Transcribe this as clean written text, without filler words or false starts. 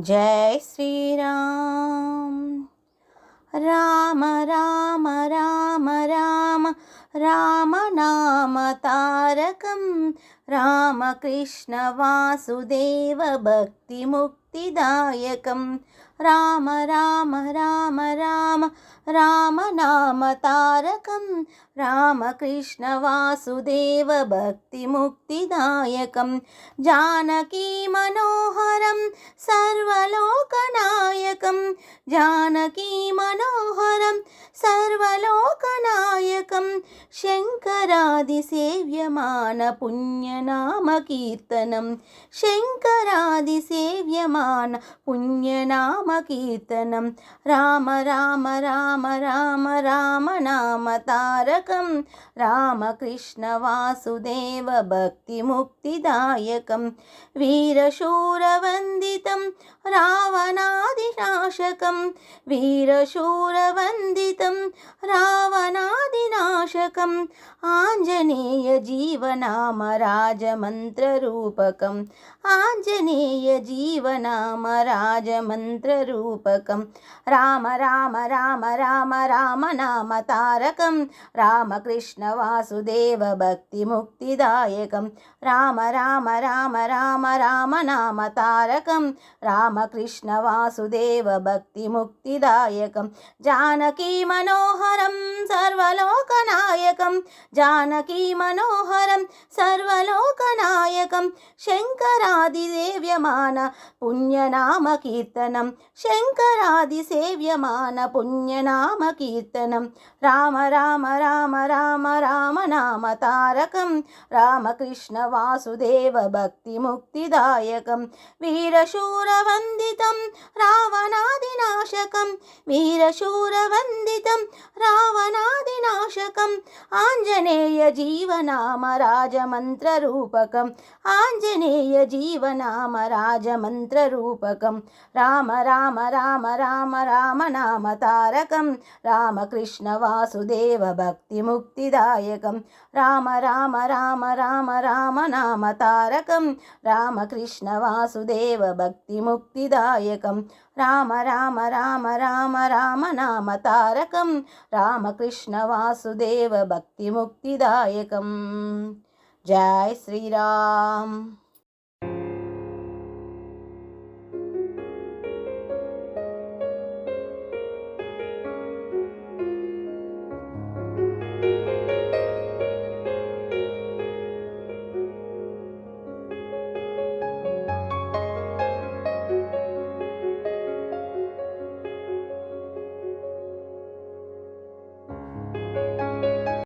जय श्री राम। राम राम राम राम राम नाम तारकं रामकृष्ण वासुदेव भक्ति मुक्तिदायकं राम राम राम राम राम नाम तारकं रामकृष्ण वासुदेव भक्ति मुक्तिदायकं जानकी मनोहरं सर्वलोकनायकं जानकी मनोहरं सर्वलोकनायकं शङ्करादिसेव्यमान पुण्यनाम कीर्तनं शङ्करादिसेव्यमान पुण्यनाम कीर्तनं राम राम राम राम राम नाम तारकं रामकृष्ण वासुदेव भक्ति मुक्तिदायकं वीरशूरवन्दितं रावणादिनाशकं वीरशूरवन्दितं रावणादिनाशकम् आञ्जनेय जीवनाम राजमन्त्ररूपकम् आञ्जनेय जीवनाम राजमन्त्ररूपकं राम राम राम राम राम नाम तारकं रामकृष्ण वासुदेव भक्ति मुक्तिदायकं राम राम राम राम राम नाम तारकं रामकृष्ण वासुदेव भक्ति मुक्तिदायकं जानकी मनोहरं सर्वलोकनायकं जानकी मनोहरं सर्वलोकनायकं शङ्करादिसेव्यमान पुण्यनाम कीर्तनं शङ्करादिसेव्यमान पुण्यनाम कीर्तनं राम राम राम राम राम नाम तारकं रामकृष्ण वासुदेव भक्ति मुक्तिदायकं वीरशूरवन्दितं रावणादिनाशकं वीरशूरवन्दितं रावणादिनाशकम् आञ्जनेय जीवनाम राजमन्त्ररूपकम् आञ्जनेय जीवनाम राजमन्त्ररूपकं राम राम राम राम राम नाम तारकं रामकृष्ण वासुदेव भक्ति मुक्तिदायकं राम राम राम राम राम नाम तारकं रामकृष्ण वासुदेव भक्ति मुक्तिदायकं राम राम राम राम राम नाम तारकं रामकृष्ण वासुदेव भक्ति मुक्तिदायकं जय श्री राम।